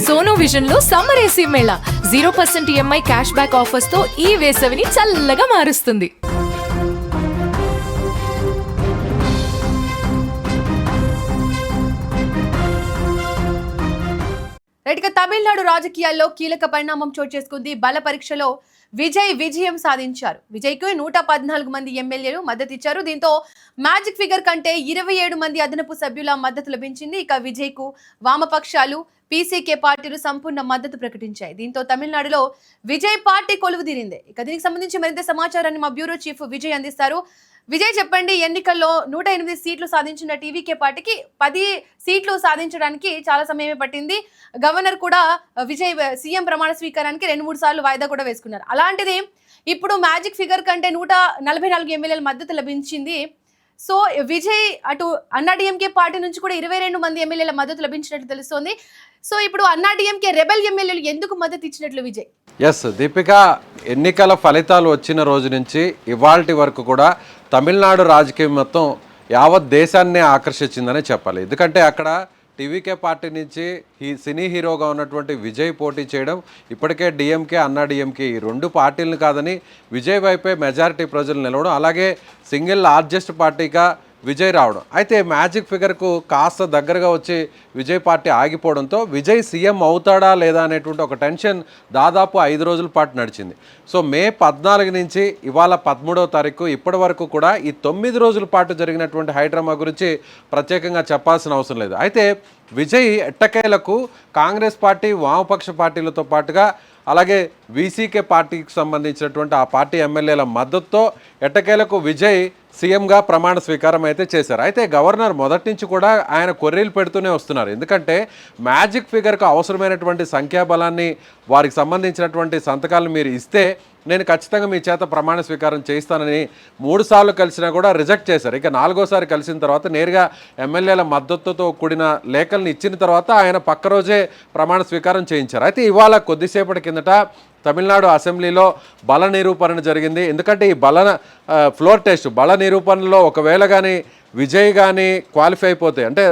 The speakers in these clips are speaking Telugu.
సోనో విజన్ లో summer AC Mela 0% EMI cash back offers తో ఈ వేసవిని చల్లగా మారుస్తుంది. రైట్గా తమిళనాడు రాజకీయాల్లో కీలక పరిణామం చోటు చేసుకుంది. బల పరీక్షలో విజయం సాధించారు. విజయ్కు 114 మంది ఎమ్మెల్యేలు మద్దతు ఇచ్చారు. దీంతో మ్యాజిక్ ఫిగర్ కంటే 27 మంది అదనపు సభ్యుల మద్దతు లభించింది. ఇక విజయ్కు వామపక్షాలు పీసీకే పార్టీలు సంపూర్ణ మద్దతు ప్రకటించాయి. దీంతో తమిళనాడులో విజయ్ పార్టీ కొలువుదీరింది. ఇక దీనికి సంబంధించి మరింత సమాచారాన్ని మా బ్యూరో చీఫ్ విజయ్ అందిస్తారు. విజయ్ చెప్పండి, ఎన్నికల్లో 108 సీట్లు సాధించిన టీవీకే పార్టీకి 10 సీట్లు సాధించడానికి చాలా సమయమే పట్టింది. గవర్నర్ కూడా విజయ్ సీఎం ప్రమాణ స్వీకారానికి 2-3 సార్లు వాయిదా కూడా వేసుకున్నారు. అలాంటిది ఇప్పుడు మ్యాజిక్ ఫిగర్ కంటే 144 ఎమ్మెల్యేల మద్దతు లభించింది. సో విజయ్ అటు అన్నాడీఎంకే పార్టీ నుంచి కూడా 22 మంది ఎమ్మెల్యేల మద్దతు లభించినట్లు తెలుస్తోంది. సో ఇప్పుడు అన్నాడీఎంకే రెబెల్ ఎమ్మెల్యేలు ఎందుకు మద్దతు ఇచ్చినట్లు విజయ్? ఎస్ దీపిక, ఎన్నికల ఫలితాలు వచ్చిన రోజు నుంచి ఇవాల్టి వరకు కూడా తమిళనాడు రాజకీయం మొత్తం యావత్ దేశాన్నే ఆకర్షించిందనే చెప్పాలి. ఎందుకంటే అక్కడ టీవీకే పార్టీ నుంచి సినీ హీరోగా ఉన్నటువంటి విజయ్ పోటీ చేయడం, ఇప్పటికే డిఎంకే అన్నాడీఎంకే ఈ 2 పార్టీలను కాదని విజయ్ వైపే మెజారిటీ ప్రజలు నిలవడం, అలాగే సింగిల్ లార్జెస్ట్ పార్టీగా విజయ్ రావడం. అయితే మ్యాజిక్ ఫిగర్కు కాస్త దగ్గరగా వచ్చి విజయ్ పార్టీ ఆగిపోవడంతో విజయ్ సీఎం అవుతాడా లేదా అనేటువంటి ఒక టెన్షన్ దాదాపు 5 రోజుల పాటు నడిచింది. సో మే 14 నుంచి ఇవాళ 13వ తారీఖు ఇప్పటి వరకు కూడా ఈ 9 రోజుల పాటు జరిగినటువంటి హైడ్రామా గురించి ప్రత్యేకంగా చెప్పాల్సిన అవసరం లేదు. అయితే విజయ్ ఎట్టకేలకు కాంగ్రెస్ పార్టీ వామపక్ష పార్టీలతో పాటుగా అలాగే వీసీకే పార్టీకి సంబంధించినటువంటి ఆ పార్టీ ఎమ్మెల్యేల మద్దతుతో ఎట్టకేలకు విజయ్ సీఎంగా ప్రమాణ స్వీకారం అయితే చేశారు. అయితే గవర్నర్ మొదటి నుంచి కూడా ఆయన కొర్రీలు పెడుతూనే వస్తున్నారు. ఎందుకంటే మ్యాజిక్ ఫిగర్కు అవసరమైనటువంటి సంఖ్యాబలాన్ని వారికి సంబంధించినటువంటి సంతకాలను మీరు ఇస్తే నేను ఖచ్చితంగా మీ చేత ప్రమాణ స్వీకారం చేయిస్తానని 3 సార్లు కలిసినా కూడా రిజెక్ట్ చేశారు. ఇక 4వసారి కలిసిన తర్వాత నేరుగా ఎమ్మెల్యేల మద్దతుతో కూడిన లేఖలను ఇచ్చిన తర్వాత ఆయన పక్క రోజే ప్రమాణ స్వీకారం చేయించారు. అయితే ఇవాళ కొద్దిసేపటి కిందట తమిళనాడు అసెంబ్లీలో బల నిరూపణ జరిగింది. ఎందుకంటే ఈ ఫ్లోర్ టెస్ట్ బల నిరూపణలో ఒకవేళ కానీ విజయ్ కానీ క్వాలిఫై అయిపోతే, అంటే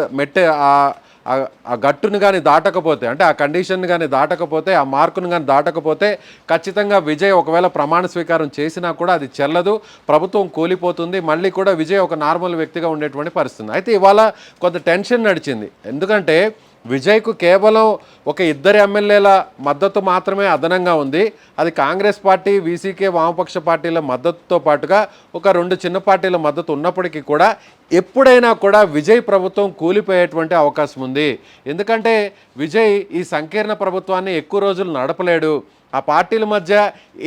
ఆ గట్టును కానీ దాటకపోతే, అంటే ఆ కండిషన్ కానీ దాటకపోతే, ఆ మార్కును కానీ దాటకపోతే ఖచ్చితంగా విజయ్ ఒకవేళ ప్రమాణ స్వీకారం చేసినా కూడా అది చెల్లదు, ప్రభుత్వం కూలిపోతుంది, మళ్ళీ కూడా విజయ్ ఒక నార్మల్ వ్యక్తిగా ఉండేటువంటి పరిస్థితి. అయితే ఇవాళ కొంత టెన్షన్ నడిచింది. ఎందుకంటే విజయ్కు కేవలం ఒక 2 ఎమ్మెల్యేల మద్దతు మాత్రమే అదనంగా ఉంది. అది కాంగ్రెస్ పార్టీ, వీసీకే వామపక్ష పార్టీల మద్దతుతో పాటుగా ఒక 2 చిన్న పార్టీల మద్దతు ఉన్నప్పటికీ కూడా ఎప్పుడైనా కూడా విజయ్ ప్రభుత్వం కూలిపోయేటువంటి అవకాశం ఉంది. ఎందుకంటే విజయ్ ఈ సంకీర్ణ ప్రభుత్వాన్ని ఎక్కువ రోజులు నడపలేడు. ఆ పార్టీల మధ్య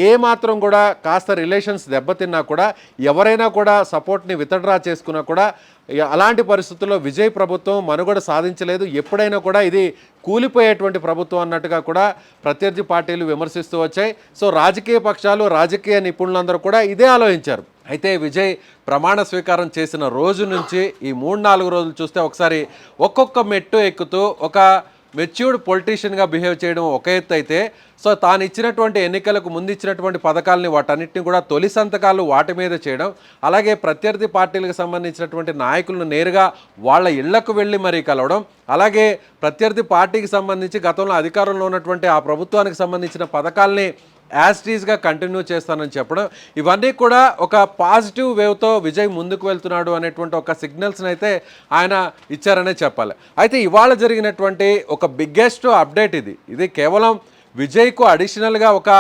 ఏమాత్రం కూడా కాస్త రిలేషన్స్ దెబ్బతిన్నా కూడా, ఎవరైనా కూడా సపోర్ట్ని విత్డ్రా చేసుకున్నా కూడా అలాంటి పరిస్థితుల్లో విజయ్ ప్రభుత్వం మనుగడ సాధించలేదు. ఎప్పుడైనా కూడా ఇది కూలిపోయేటువంటి ప్రభుత్వం అన్నట్టుగా కూడా ప్రత్యర్థి పార్టీలు విమర్శిస్తూ వచ్చాయి. సో రాజకీయ పక్షాలు, రాజకీయ నిపుణులందరూ కూడా ఇదే ఆలోచించారు. అయితే విజయ్ ప్రమాణ స్వీకారం చేసిన రోజు నుంచి ఈ 3-4 రోజులు చూస్తే ఒకసారి ఒక్కొక్క మెట్టు ఎక్కుతూ ఒక మెచ్యూర్డ్ పొలిటీషియన్గా బిహేవ్ చేయడం ఒక ఎత్తు అయితే, సో తాను ఇచ్చినటువంటి ఎన్నికలకు ముందు ఇచ్చినటువంటి పథకాలని వాటన్నిటిని కూడా తొలి సంతకాలు వాటి మీద చేయడం, అలాగే ప్రత్యర్థి పార్టీలకు సంబంధించినటువంటి నాయకులను నేరుగా వాళ్ళ ఇళ్లకు వెళ్ళి మరీ కలవడం, అలాగే ప్రత్యర్థి పార్టీకి సంబంధించి గతంలో అధికారంలో ఉన్నటువంటి ఆ ప్రభుత్వానికి సంబంధించిన పథకాలని యాస్టీస్గా కంటిన్యూ చేస్తానని చెప్పడం, ఇవన్నీ కూడా ఒక పాజిటివ్ వేవ్తో విజయ్ ముందుకు వెళ్తున్నాడు అనేటువంటి ఒక సిగ్నల్స్ని అయితే ఆయన ఇచ్చారనే చెప్పాలి. అయితే ఇవాళ జరిగినటువంటి ఒక బిగ్గెస్ట్ అప్డేట్ ఇది కేవలం విజయ్కు అడిషనల్గా ఒక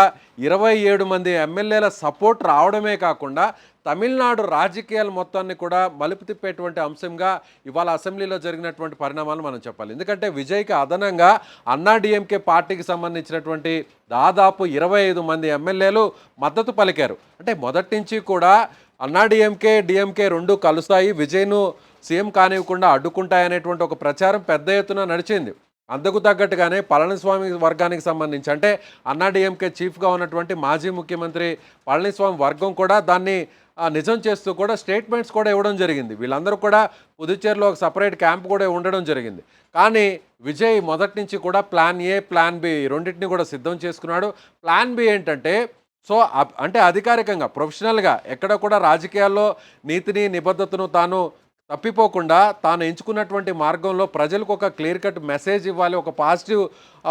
27 మంది ఎమ్మెల్యేల సపోర్ట్ రావడమే కాకుండా తమిళనాడు రాజకీయాల మొత్తాన్ని కూడా మలుపు తిప్పేటువంటి అంశంగా ఇవాళ అసెంబ్లీలో జరిగినటువంటి పరిణామాలు మనం చెప్పాలి. ఎందుకంటే విజయ్కి అదనంగా అన్నాడీఎంకే పార్టీకి సంబంధించినటువంటి దాదాపు 25 మంది ఎమ్మెల్యేలు మద్దతు పలికారు. అంటే మొదటి నుంచి కూడా అన్నాడీఎంకే, డిఎంకే 2 కలుస్తాయి, విజయ్ను సీఎం కానివ్వకుండా అడ్డుకుంటాయనేటువంటి ఒక ప్రచారం పెద్ద ఎత్తున నడిచింది. అందుకు తగ్గట్టుగానే పళనిస్వామి వర్గానికి సంబంధించి, అంటే అన్నాడీఎంకే చీఫ్గా ఉన్నటువంటి మాజీ ముఖ్యమంత్రి పళనిస్వామి వర్గం కూడా దాన్ని నిజం చేస్తూ కూడా స్టేట్మెంట్స్ కూడా ఇవ్వడం జరిగింది. వీళ్ళందరూ కూడా పుదుచ్చేరిలో ఒక సపరేట్ క్యాంప్ కూడా ఉండడం జరిగింది. కానీ విజయ్ మొదటి నుంచి కూడా ప్లాన్ ఏ, ప్లాన్ బి రెండింటిని కూడా సిద్ధం చేసుకున్నాడు. ప్లాన్ బి ఏంటంటే, సో అంటే అధికారికంగా, ప్రొఫెషనల్గా ఎక్కడ కూడా రాజకీయాల్లో నీతిని నిబద్ధతను తాను తప్పిపోకుండా తాను ఎంచుకున్నటువంటి మార్గంలో ప్రజలకు ఒక క్లియర్ కట్ మెసేజ్ ఇవ్వాలి, ఒక పాజిటివ్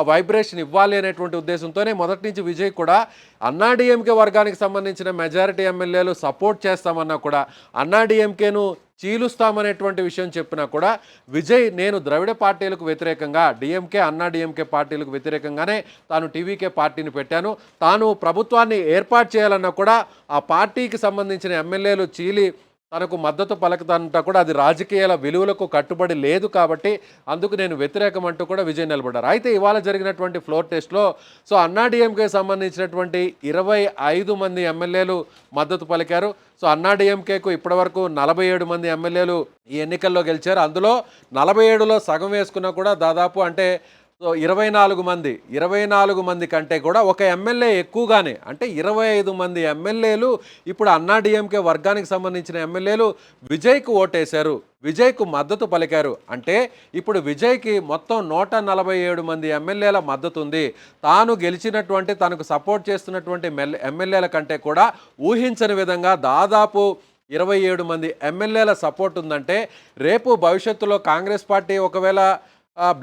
వైబ్రేషన్ ఇవ్వాలి అనేటువంటి ఉద్దేశంతోనే మొదటి నుంచి విజయ్ కూడా అన్నాడీఎంకే వర్గానికి సంబంధించిన మెజారిటీ ఎమ్మెల్యేలు సపోర్ట్ చేస్తామన్నా కూడా, అన్నాడీఎంకేను చీలుస్తామనేటువంటి విషయం చెప్పినా కూడా విజయ్ నేను ద్రవిడ పార్టీలకు వ్యతిరేకంగా, డిఎంకే అన్నాడీఎంకే పార్టీలకు వ్యతిరేకంగానే తాను టీవీకే పార్టీని పెట్టాను, తాను ప్రభుత్వాన్ని ఏర్పాటు చేయాలన్నా కూడా ఆ పార్టీకి సంబంధించిన ఎమ్మెల్యేలు చీలి తనకు మద్దతు పలకదంతా కూడా అది రాజకీయాల విలువలకు కట్టుబడి లేదు కాబట్టి అందుకు నేను వ్యతిరేకం అంటూ కూడా విజయ్ నిలబడ్డారు. అయితే ఇవాళ జరిగినటువంటి ఫ్లోర్ టెస్ట్లో అన్నాడీఎంకే సంబంధించినటువంటి 25 మంది ఎమ్మెల్యేలు మద్దతు పలికారు. అన్నాడీఎంకేకు ఇప్పటివరకు 47 మంది ఎమ్మెల్యేలు ఈ ఎన్నికల్లో గెలిచారు. అందులో 47లో సగం వేసుకున్నా కూడా దాదాపు అంటే 24 మంది కంటే కూడా ఒక ఎమ్మెల్యే ఎక్కువగానే, అంటే 25 మంది ఎమ్మెల్యేలు ఇప్పుడు అన్నాడీఎంకే వర్గానికి సంబంధించిన ఎమ్మెల్యేలు విజయ్కు ఓటేశారు, విజయ్కు మద్దతు పలికారు. అంటే ఇప్పుడు విజయ్కి మొత్తం 147 మంది ఎమ్మెల్యేల మద్దతు ఉంది. తాను గెలిచినటువంటి తనకు సపోర్ట్ చేస్తున్నటువంటి ఎమ్మెల్యేల కంటే కూడా ఊహించని విధంగా దాదాపు 27 మంది ఎమ్మెల్యేల సపోర్ట్ ఉందంటే రేపు భవిష్యత్తులో కాంగ్రెస్ పార్టీ ఒకవేళ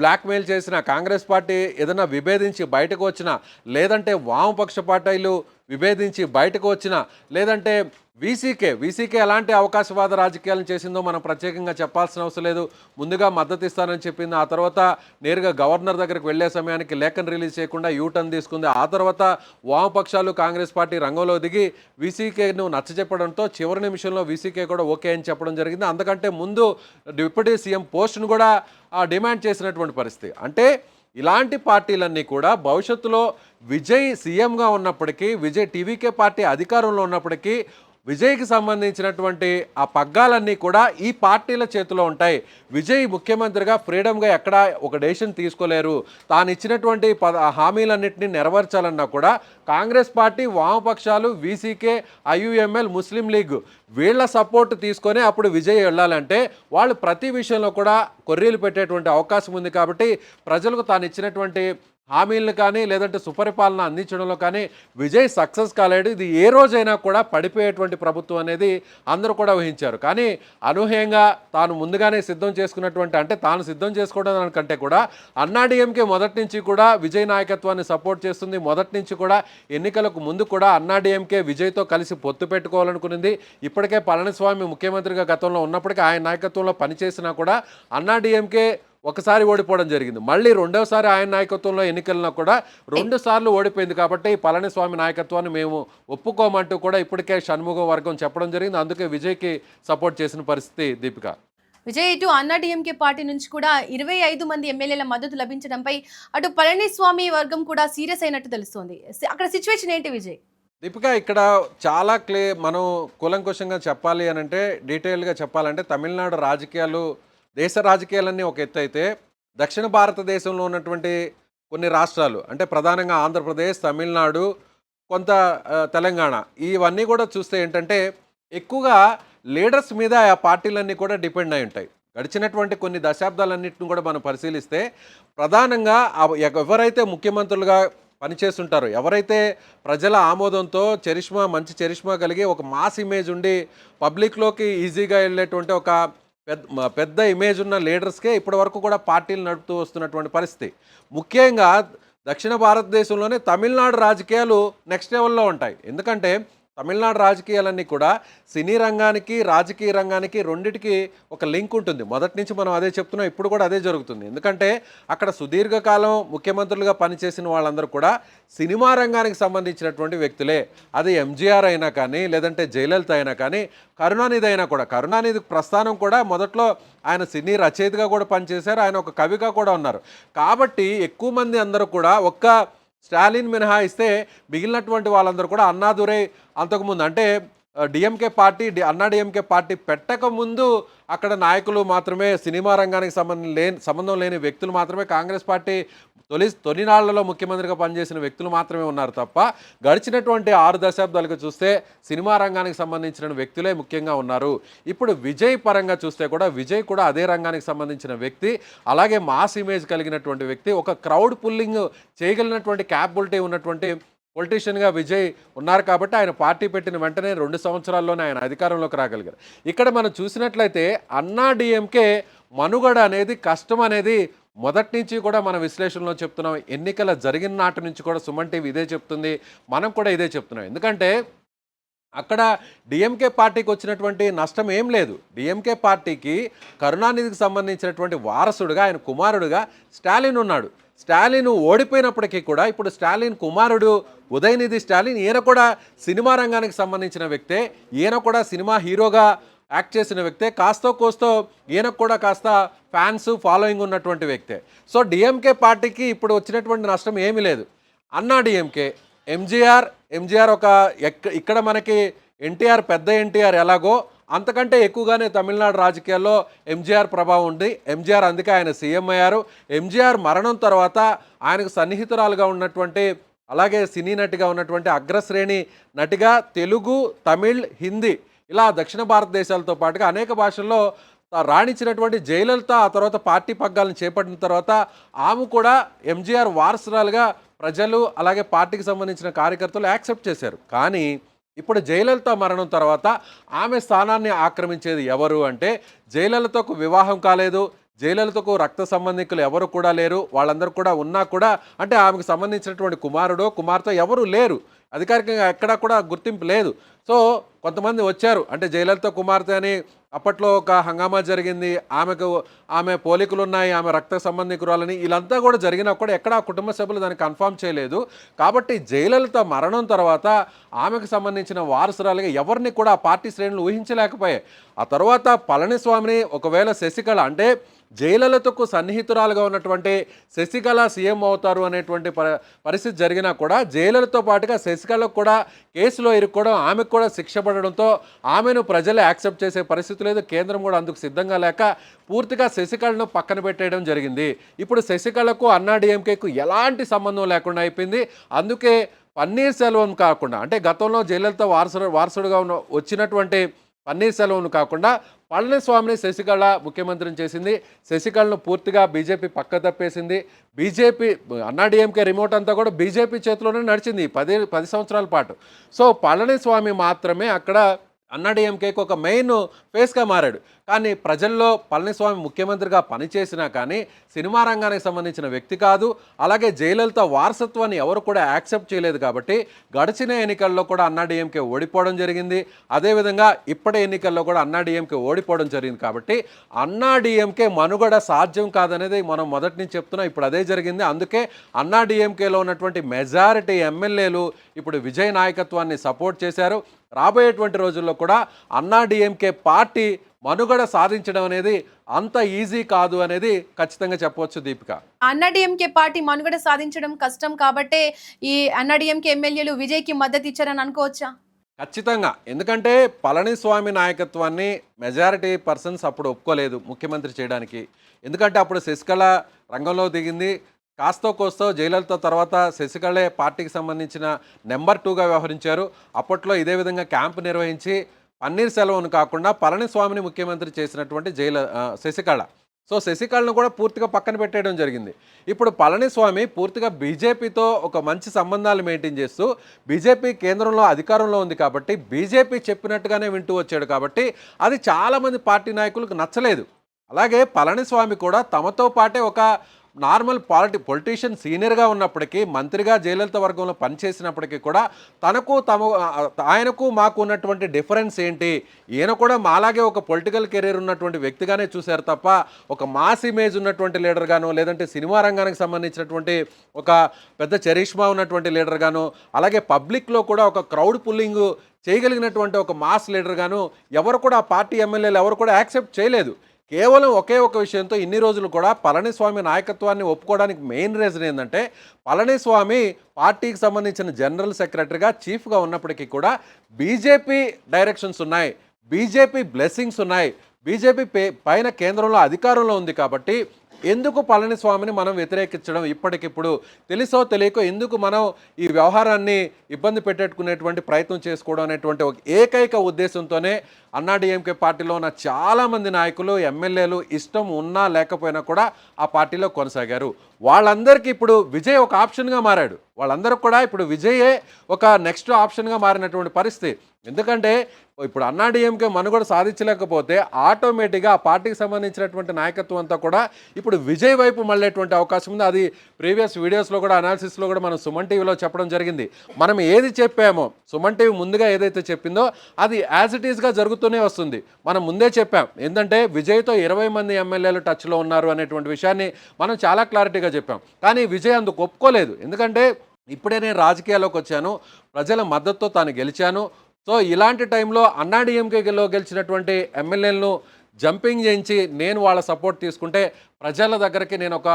బ్లాక్మెయిల్ చేసిన, కాంగ్రెస్ పార్టీ ఏదైనా విభేదించి బయటకు వచ్చినా, లేదంటే వామపక్ష పార్టీలు విభేదించి బయటకు వచ్చినా, లేదంటే వీసీకే ఎలాంటి అవకాశవాద రాజకీయాలను చేసిందో మనం ప్రత్యేకంగా చెప్పాల్సిన అవసరం లేదు. ముందుగా మద్దతు ఇస్తానని చెప్పింది, ఆ తర్వాత నేరుగా గవర్నర్ దగ్గరికి వెళ్లే సమయానికి లేఖను రిలీజ్ చేయకుండా యూటర్న్ తీసుకుంది. ఆ తర్వాత వామపక్షాలు కాంగ్రెస్ పార్టీ రంగంలో దిగి వీసీకేను నచ్చజెప్పడంతో చివరి నిమిషంలో వీసీకే కూడా ఓకే అని చెప్పడం జరిగింది. అందుకంటే ముందు డిప్యూటీ సీఎం పోస్టును కూడా డిమాండ్ చేసినటువంటి పరిస్థితి. అంటే ఇలాంటి పార్టీలన్నీ కూడా భవిష్యత్తులో విజయ్ సీఎంగా ఉన్నప్పటికీ, విజయ్ టీవీకే పార్టీ అధికారంలో ఉన్నప్పటికీ విజయ్కి సంబంధించినటువంటి ఆ పగ్గాలన్నీ కూడా ఈ పార్టీల చేతిలో ఉంటాయి. విజయ్ ముఖ్యమంత్రిగా ఫ్రీడమ్గా ఎక్కడా ఒక డెసిషన్ తీసుకోలేరు. తాను ఇచ్చినటువంటి హామీలన్నింటినీ నెరవేర్చాలన్నా కూడా కాంగ్రెస్ పార్టీ, వామపక్షాలు, వీసీకే, ఐయుఎంఎల్, ముస్లిం లీగ్ వీళ్ళ సపోర్ట్ తీసుకొని అప్పుడు విజయ్ వెళ్ళాలంటే వాళ్ళు ప్రతి విషయంలో కూడా కొర్రీలు పెట్టేటువంటి అవకాశం ఉంది. కాబట్టి ప్రజలకు తాను ఇచ్చినటువంటి హామీలను కానీ లేదంటే సుపరిపాలన అందించడంలో కానీ విజయ్ సక్సెస్ కాలేడు. ఇది ఏ రోజైనా కూడా పడిపోయేటువంటి ప్రభుత్వం అనేది అందరూ కూడా ఊహించారు. కానీ అనూహ్యంగా తాను ముందుగానే సిద్ధం చేసుకున్నటువంటి, అంటే తాను సిద్ధం చేసుకోవడం దానికంటే కూడా అన్నాడీఎంకే మొదటి నుంచి కూడా విజయ్ నాయకత్వాన్ని సపోర్ట్ చేస్తుంది. మొదటి నుంచి కూడా ఎన్నికలకు ముందు కూడా అన్నాడీఎంకే విజయ్తో కలిసి పొత్తు పెట్టుకోవాలనుకునింది. ఇప్పటికే పళనిస్వామి ముఖ్యమంత్రిగా గతంలో ఉన్నప్పటికీ ఆయన నాయకత్వంలో పనిచేసినా కూడా అన్నాడీఎంకే ఒకసారి ఓడిపోవడం జరిగింది. మళ్ళీ రెండవసారి ఆయన నాయకత్వంలో ఎన్నికల్లో కూడా 2 సార్లు ఓడిపోయింది. కాబట్టి పళనిస్వామి నాయకత్వాన్ని మేము ఒప్పుకోమంటూ కూడా ఇప్పటికే షణ్ముగం వర్గం చెప్పడం జరిగింది. అందుకే విజయ్కి సపోర్ట్ చేసిన పరిస్థితి దీపిక. విజయ్ ఇటు అన్నాడీఎంకే పార్టీ నుంచి కూడా 25 మంది ఎమ్మెల్యేల మద్దతు లభించడంపై అటు పళనిస్వామి వర్గం కూడా సీరియస్ అయినట్టు తెలుస్తోంది. అక్కడ సిచ్యువేషన్ ఏంటి విజయ్? దీపిక, ఇక్కడ చాలా మనం కూలంకుషంగా చెప్పాలి అని అంటే, డీటెయిల్గా చెప్పాలంటే తమిళనాడు రాజకీయాలు, దేశ రాజకీయాలన్నీ ఒక ఎత్తు అయితే దక్షిణ భారతదేశంలో ఉన్నటువంటి కొన్ని రాష్ట్రాలు, అంటే ప్రధానంగా ఆంధ్రప్రదేశ్, తమిళనాడు, కొంత తెలంగాణ, ఇవన్నీ కూడా చూస్తే ఏంటంటే ఎక్కువగా లీడర్స్ మీద ఆ పార్టీలన్నీ కూడా డిపెండ్ అయి ఉంటాయి. గడిచినటువంటి కొన్ని దశాబ్దాలన్నింటిని కూడా మనం పరిశీలిస్తే ప్రధానంగా ఎవరైతే ముఖ్యమంత్రులుగా పనిచేస్తుంటారో, ఎవరైతే ప్రజల ఆమోదంతో మంచి చరిష్మా కలిగి ఒక మాస్ ఇమేజ్ ఉండి పబ్లిక్లోకి ఈజీగా వెళ్ళేటువంటి ఒక పెద్ద ఇమేజ్ ఉన్న లీడర్స్కే ఇప్పటి వరకు కూడా పార్టీలు నడుపుతూ వస్తున్నటువంటి పరిస్థితి. ముఖ్యంగా దక్షిణ భారతదేశంలోనే తమిళనాడు రాజకీయాలు నెక్స్ట్ లెవెల్లో ఉంటాయి. ఎందుకంటే తమిళనాడు రాజకీయాలన్నీ కూడా సినీ రంగానికి, రాజకీయ రంగానికి రెండిటికి ఒక లింక్ ఉంటుంది. మొదటి నుంచి మనం అదే చెప్తున్నాం, ఇప్పుడు కూడా అదే జరుగుతుంది. ఎందుకంటే అక్కడ సుదీర్ఘకాలం ముఖ్యమంత్రులుగా పనిచేసిన వాళ్ళందరూ కూడా సినిమా రంగానికి సంబంధించినటువంటి వ్యక్తులే. అది ఎంజీఆర్ అయినా కానీ, లేదంటే జయలలిత అయినా కానీ, కరుణానిధి అయినా కూడా. కరుణానిధి ప్రస్థానం కూడా మొదట్లో ఆయన సినీ రచయితగా కూడా పనిచేశారు, ఆయన ఒక కవిగా కూడా ఉన్నారు. కాబట్టి ఎక్కువ మంది అందరూ కూడా స్టాలిన్ మినహాయిస్తే మిగిలినటువంటి వాళ్ళందరూ కూడా అన్నాదురై అంతకుముందు, అంటే డిఎంకే పార్టీ, అన్నాడీఎంకే పార్టీ పెట్టకముందు అక్కడ నాయకులు మాత్రమే, సినిమా రంగానికి సంబంధం లేని వ్యక్తులు మాత్రమే, కాంగ్రెస్ పార్టీ తొలినాళ్లలో ముఖ్యమంత్రిగా పనిచేసిన వ్యక్తులు మాత్రమే ఉన్నారు తప్ప గడిచినటువంటి 6 దశాబ్దాలకు చూస్తే సినిమా రంగానికి సంబంధించిన వ్యక్తులే ముఖ్యంగా ఉన్నారు. ఇప్పుడు విజయ్ పరంగా చూస్తే కూడా విజయ్ కూడా అదే రంగానికి సంబంధించిన వ్యక్తి, అలాగే మాస్ ఇమేజ్ కలిగినటువంటి వ్యక్తి, ఒక క్రౌడ్ పుల్లింగ్ చేయగలిగినటువంటి క్యాపబిలిటీ ఉన్నటువంటి పొలిటీషియన్గా విజయ్ ఉన్నారు కాబట్టి ఆయన పార్టీ పెట్టిన వెంటనే 2 సంవత్సరాల్లోనే ఆయన అధికారంలోకి రాగలిగారు. ఇక్కడ మనం చూసినట్లయితే అన్నా డిఎంకే మనుగడ అనేది కష్టం అనేది మొదటి నుంచి కూడా మన విశ్లేషణలో చెప్తున్నాం. ఎన్నికల జరిగిన నాటి నుంచి కూడా సుమన్ టీవీ ఇదే చెప్తుంది, మనం కూడా ఇదే చెప్తున్నాం. ఎందుకంటే అక్కడ డిఎంకే పార్టీకి వచ్చినటువంటి నష్టం ఏం లేదు. డిఎంకే పార్టీకి కరుణానిధికి సంబంధించినటువంటి వారసుడుగా ఆయన కుమారుడుగా స్టాలిన్ ఉన్నాడు. స్టాలిన్ ఓడిపోయినప్పటికీ కూడా ఇప్పుడు స్టాలిన్ కుమారుడు ఉదయనిధి స్టాలిన్, ఈయన కూడా సినిమా రంగానికి సంబంధించిన వ్యక్తే, ఈయన కూడా సినిమా హీరోగా యాక్ట్ చేసిన వ్యక్తే, కాస్తో కోస్తో ఈయనకు కూడా కాస్త ఫ్యాన్స్ ఫాలోయింగ్ ఉన్నటువంటి వ్యక్తే. సో డిఎంకే పార్టీకి ఇప్పుడు వచ్చినటువంటి నష్టం ఏమీ లేదు. అన్నా డిఎంకే ఎంజీఆర్ ఒక ఇక్కడ మనకి ఎన్టీఆర్ పెద్ద ఎన్టీఆర్ ఎలాగో అంతకంటే ఎక్కువగానే తమిళనాడు రాజకీయాల్లో ఎంజీఆర్ ప్రభావం ఉంది. ఎంజీఆర్ అందుకే ఆయన సీఎం అయ్యారు. ఎంజీఆర్ మరణం తర్వాత ఆయనకు సన్నిహితురాలుగా ఉన్నటువంటి అలాగే సినీ నటిగా ఉన్నటువంటి అగ్రశ్రేణి నటిగా తెలుగు, తమిళ్, హిందీ ఇలా దక్షిణ భారతదేశాలతో పాటుగా అనేక భాషల్లో రాణించినటువంటి జయలలిత ఆ తర్వాత పార్టీ పగ్గాలను చేపట్టిన తర్వాత ఆమె కూడా ఎంజీఆర్ వారసురాలుగా ప్రజలు అలాగే పార్టీకి సంబంధించిన కార్యకర్తలు యాక్సెప్ట్ చేశారు. కానీ ఇప్పుడు జయలలిత మరణం తర్వాత ఆమె స్థానాన్ని ఆక్రమించేది ఎవరు అంటే, జయలలితకు వివాహం కాలేదు, జయలలితకు రక్త సంబంధికులు ఎవరు కూడా లేరు, వాళ్ళందరూ కూడా ఉన్నా కూడా అంటే ఆమెకు సంబంధించినటువంటి కుమారుడో కుమార్తె ఎవరు లేరు, అధికారికంగా ఎక్కడా కూడా గుర్తింపు లేదు. సో కొంతమంది వచ్చారు అంటే జయలలిత కుమార్తె అని అప్పట్లో ఒక హంగామా జరిగింది, ఆమె పోలికలు ఉన్నాయి, ఆమె రక్త సంబంధికురాలని వీళ్ళంతా కూడా జరిగినా కూడా ఎక్కడా కుటుంబ సభ్యులు దాన్ని కన్ఫర్మ్ చేయలేదు. కాబట్టి జయలలిత మరణం తర్వాత ఆమెకు సంబంధించిన వారసురాలుగా ఎవరిని కూడా ఆ పార్టీ శ్రేణులు ఊహించలేకపోయాయి. ఆ తర్వాత పళనిస్వామిని ఒకవేళ శశికళ అంటే జయలలితకు సన్నిహితురాలుగా ఉన్నటువంటి శశికళ సీఎం అవుతారు అనేటువంటి పరిస్థితి జరిగినా కూడా జయలలితతో పాటుగా శశికళకు కూడా కేసులో ఇరుక్కోవడం, ఆమెకు కూడా శిక్ష పడడంతో ఆమెను ప్రజలు యాక్సెప్ట్ చేసే పరిస్థితి లేదు. కేంద్రం కూడా అందుకు సిద్ధంగా లేక పూర్తిగా శశికళను పక్కన పెట్టేయడం జరిగింది. ఇప్పుడు శశికళకు అన్నా డిఎంకేకు ఎలాంటి సంబంధం లేకుండా అయిపోయింది. అందుకే పన్నీర్ సెల్వం కాకుండా అంటే గతంలో జయలలిత వారసుడుగా వచ్చినటువంటి పన్నీర్ సెల్వంను కాకుండా పళనిస్వామిని శశికళ ముఖ్యమంత్రిని చేసింది. శశికళను పూర్తిగా బీజేపీ పక్క తప్పేసింది. బీజేపీ అన్నా డిఎంకే రిమోట్ అంతా కూడా బీజేపీ చేతిలోనే నడిచింది 10 సంవత్సరాల పాటు. సో పళనిస్వామి మాత్రమే అక్కడ అన్నా డిఎంకేకి ఒక మెయిన్ ఫేస్గా మారాడు. కానీ ప్రజల్లో పళనిస్వామి ముఖ్యమంత్రిగా పనిచేసినా కానీ సినిమా రంగానికి సంబంధించిన వ్యక్తి కాదు, అలాగే జయలలిత వారసత్వాన్ని ఎవరు కూడా యాక్సెప్ట్ చేయలేదు. కాబట్టి గడిచిన ఎన్నికల్లో కూడా అన్నా డిఎంకే ఓడిపోవడం జరిగింది. అదేవిధంగా ఇప్పటి ఎన్నికల్లో కూడా అన్నా డిఎంకే ఓడిపోవడం జరిగింది. కాబట్టి అన్నా డిఎంకే మనుగడ సాధ్యం కాదనేది మనం మొదటి నుంచి చెప్తున్నాం. ఇప్పుడు అదే జరిగింది. అందుకే అన్నా డిఎంకేలో ఉన్నటువంటి మెజారిటీ ఎమ్మెల్యేలు ఇప్పుడు విజయ్ నాయకత్వాన్ని సపోర్ట్ చేశారు. రాబోయేటువంటి రోజుల్లో కూడా అన్నా డిఎంకే పార్టీ మనుగడ సాధించడం అనేది అంత ఈజీ కాదు అనేది ఖచ్చితంగా చెప్పవచ్చు దీపిక. అన్నా డిఎంకే పార్టీ మనుగడ సాధించడం కష్టం కాబట్టే ఈ అన్నా డిఎంకే ఎమ్మెల్యేలు విజయ్కి మద్దతు ఇచ్చారని అనుకోవచ్చా? ఖచ్చితంగా. ఎందుకంటే పళనిస్వామి నాయకత్వాన్ని మెజారిటీ పర్సన్స్ అప్పుడు ఒప్పుకోలేదు ముఖ్యమంత్రి చేయడానికి. ఎందుకంటే అప్పుడు శశికళ రంగంలో దిగింది. కాస్తో కోస్తో జయలలిత తర్వాత శశికళే పార్టీకి సంబంధించిన నెంబర్ 2గా వ్యవహరించారు. అప్పట్లో ఇదే విధంగా క్యాంపు నిర్వహించి పన్నీర్ సెల్వంను కాకుండా పళనిస్వామిని ముఖ్యమంత్రి చేసినటువంటి శశికళ. సో శశికళను కూడా పూర్తిగా పక్కన పెట్టేయడం జరిగింది. ఇప్పుడు పళనిస్వామి పూర్తిగా బీజేపీతో ఒక మంచి సంబంధాలు మెయింటైన్ చేస్తూ బీజేపీ కేంద్రంలో అధికారంలో ఉంది కాబట్టి బీజేపీ చెప్పినట్టుగానే వింటూ వచ్చాడు. కాబట్టి అది చాలామంది పార్టీ నాయకులకు నచ్చలేదు. అలాగే పళనిస్వామి కూడా తమతో పాటే ఒక నార్మల్ పొలిటీషియన్ సీనియర్గా ఉన్నప్పటికీ మంత్రిగా జయలలిత వర్గంలో పనిచేసినప్పటికీ కూడా ఆయనకు మాకు ఉన్నటువంటి డిఫరెన్స్ ఏంటి, ఈయన కూడా మాలాగే ఒక పొలిటికల్ కెరీర్ ఉన్నటువంటి వ్యక్తిగానే చూశారు తప్ప ఒక మాస్ ఇమేజ్ ఉన్నటువంటి లీడర్గాను లేదంటే సినిమా రంగానికి సంబంధించినటువంటి ఒక పెద్ద చరిష్మా ఉన్నటువంటి లీడర్గాను అలాగే పబ్లిక్లో కూడా ఒక క్రౌడ్ పుల్లింగ్ చేయగలిగినటువంటి ఒక మాస్ లీడర్గాను ఎవరు కూడా ఆ పార్టీ ఎమ్మెల్యేలు ఎవరు కూడా యాక్సెప్ట్ చేయలేదు. కేవలం ఒకే ఒక విషయంతో ఇన్ని రోజులు కూడా పళనిస్వామి నాయకత్వాన్ని ఒప్పుకోవడానికి మెయిన్ రీజన్ ఏంటంటే పళనిస్వామి పార్టీకి సంబంధించిన జనరల్ సెక్రటరీగా చీఫ్గా ఉన్నప్పటికీ కూడా బీజేపీ డైరెక్షన్స్ ఉన్నాయి, బీజేపీ బ్లెస్సింగ్స్ ఉన్నాయి, బీజేపీ పైన కేంద్రంలో అధికారంలో ఉంది. కాబట్టి ఎందుకు పళనిస్వామిని మనం వ్యతిరేకించడం ఇప్పటికిప్పుడు తెలుసో తెలియకో ఎందుకు మనం ఈ వ్యవహారాన్ని ఇబ్బంది పెట్టేట్టుకునేటువంటి ప్రయత్నం చేసుకోవడం అనేటువంటి ఒక ఏకైక ఉద్దేశంతోనే అన్నాడీఎంకే పార్టీలో ఉన్న చాలామంది నాయకులు ఎమ్మెల్యేలు ఇష్టం ఉన్నా లేకపోయినా కూడా ఆ పార్టీలో కొనసాగారు. వాళ్ళందరికీ ఇప్పుడు విజయ్ ఒక ఆప్షన్గా మారాడు. వాళ్ళందరూ కూడా ఇప్పుడు విజయే ఒక నెక్స్ట్ ఆప్షన్గా మారినటువంటి పరిస్థితి. ఎందుకంటే ఇప్పుడు అన్నాడీఎంకే మనుగడ సాధించలేకపోతే ఆటోమేటిక్గా ఆ పార్టీకి సంబంధించినటువంటి నాయకత్వం అంతా కూడా ఇప్పుడు విజయ్ వైపు మళ్ళేటువంటి అవకాశం ఉంది. అది ప్రీవియస్ వీడియోస్లో కూడా అనాలిసిస్లో కూడా మనం సుమన్ టీవీలో చెప్పడం జరిగింది. మనం ఏది చెప్పామో సుమన్ టీవీ ముందుగా ఏదైతే చెప్పిందో అది యాజ్ ఇట్ ఈస్గా జరుగుతూనే వస్తుంది. మనం ముందే చెప్పాం. ఏంటంటే విజయ్తో 20 మంది ఎమ్మెల్యేలు టచ్లో ఉన్నారు అనేటువంటి విషయాన్ని మనం చాలా క్లారిటీగా చెప్పాం. కానీ విజయ్ అందుకు ఒప్పుకోలేదు. ఎందుకంటే ఇప్పుడే నేను రాజకీయాల్లోకి వచ్చాను, ప్రజల మద్దతుతో తాను గెలిచాను. సో ఇలాంటి టైంలో అన్నాడీఎంకేలో గెలిచినటువంటి ఎమ్మెల్యేలను జంపింగ్ చేయించి నేను వాళ్ళ సపోర్ట్ తీసుకుంటే ప్రజల దగ్గరికి నేను ఒక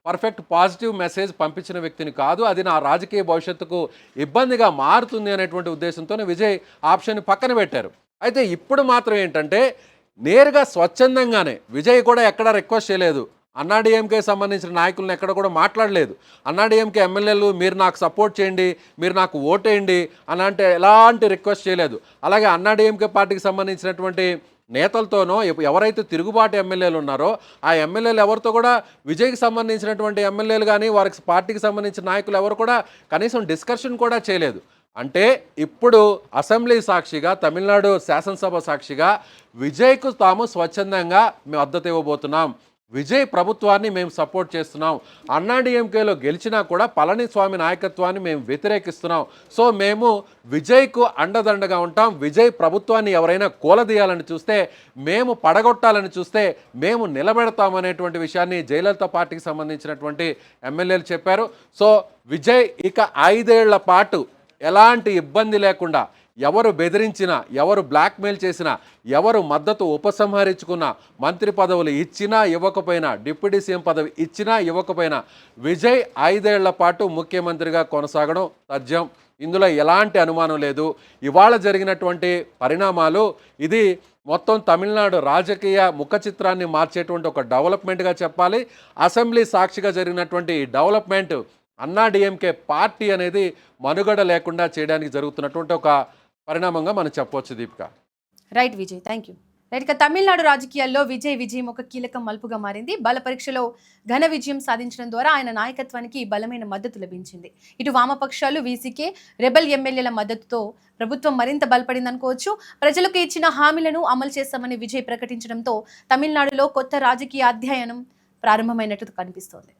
పర్ఫెక్ట్ పాజిటివ్ మెసేజ్ పంపించిన వ్యక్తిని కాదు, అది నా రాజకీయ భవిష్యత్తుకు ఇబ్బందిగా మారుతుంది అనేటువంటి ఉద్దేశంతోనే విజయ్ ఆప్షన్ పక్కన పెట్టారు. అయితే ఇప్పుడు మాత్రం ఏంటంటే నేరుగా స్వచ్ఛందంగానే విజయ్ కూడా ఎక్కడా రిక్వెస్ట్ చేయలేదు. అన్నాడీఎంకే సంబంధించిన నాయకులను ఎక్కడ కూడా మాట్లాడలేదు. అన్నాడీఎంకే ఎమ్మెల్యేలు మీరు నాకు సపోర్ట్ చేయండి, మీరు నాకు ఓటేయండి అని అంటే ఎలాంటి రిక్వెస్ట్ చేయలేదు. అలాగే అన్నాడీఎంకే పార్టీకి సంబంధించినటువంటి నేతలతోనో ఎవరైతే తిరుగుబాటు ఎమ్మెల్యేలు ఉన్నారో ఆ ఎమ్మెల్యేలు ఎవరితో కూడా విజయ్కి సంబంధించినటువంటి ఎమ్మెల్యేలు కానీ వారికి పార్టీకి సంబంధించిన నాయకులు ఎవరు కూడా కనీసం డిస్కషన్ కూడా చేయలేదు. అంటే ఇప్పుడు అసెంబ్లీ సాక్షిగా తమిళనాడు శాసనసభ సాక్షిగా విజయ్కు తాము స్వచ్ఛందంగా మద్దతు ఇవ్వబోతున్నాం, విజయ్ ప్రభుత్వాన్ని మేము సపోర్ట్ చేస్తున్నాం, అన్నాడీఎంకేలో గెలిచినా కూడా పళనిస్వామి నాయకత్వాన్ని మేము వ్యతిరేకిస్తున్నాం. సో మేము విజయ్కు అండదండగా ఉంటాం. విజయ్ ప్రభుత్వాన్ని ఎవరైనా కూలదీయాలని చూస్తే, మేము పడగొట్టాలని చూస్తే మేము నిలబెడతామనేటువంటి విషయాన్ని జయలలిత పార్టీకి సంబంధించినటువంటి ఎమ్మెల్యేలు చెప్పారు. సో విజయ్ ఇక 5 ఏళ్ల పాటు ఎలాంటి ఇబ్బంది లేకుండా ఎవరు బెదిరించినా, ఎవరు బ్లాక్మెయిల్ చేసినా, ఎవరు మద్దతు ఉపసంహరించుకున్నా, మంత్రి పదవులు ఇచ్చినా ఇవ్వకపోయినా, డిప్యూటీ సీఎం పదవి ఇచ్చినా ఇవ్వకపోయినా విజయ్ 5 ఏళ్ల పాటు ముఖ్యమంత్రిగా కొనసాగడం తథ్యం. ఇందులో ఎలాంటి అనుమానం లేదు. ఇవాళ జరిగినటువంటి పరిణామాలు ఇది మొత్తం తమిళనాడు రాజకీయ ముఖ చిత్రాన్ని మార్చేటువంటి ఒక డెవలప్మెంట్గా చెప్పాలి. అసెంబ్లీ సాక్షిగా జరిగినటువంటి ఈ డెవలప్మెంట్ అన్నాడీఎంకే పార్టీ అనేది మనుగడ లేకుండా చేయడానికి జరుగుతున్నటువంటి ఒక పరిణామంగా మనం చెప్పవచ్చు. Deepika. Right Vijay, thank you. Right, ఇక తమిళనాడు రాజకీయాల్లో విజయం ఒక కీలక మలుపుగా మారింది. బల పరీక్షలో ఘన విజయం సాధించడం ద్వారా ఆయన నాయకత్వానికి బలమైన మద్దతు లభించింది. ఇటు వామపక్షాలు, వీసీకే, రెబల్ ఎమ్మెల్యేల మద్దతుతో ప్రభుత్వం మరింత బలపడిందనుకోవచ్చు. ప్రజలకు ఇచ్చిన హామీలను అమలు చేస్తామని విజయ్ ప్రకటించడంతో తమిళనాడులో కొత్త రాజకీయ అధ్యయనం ప్రారంభమైనట్టు కనిపిస్తోంది.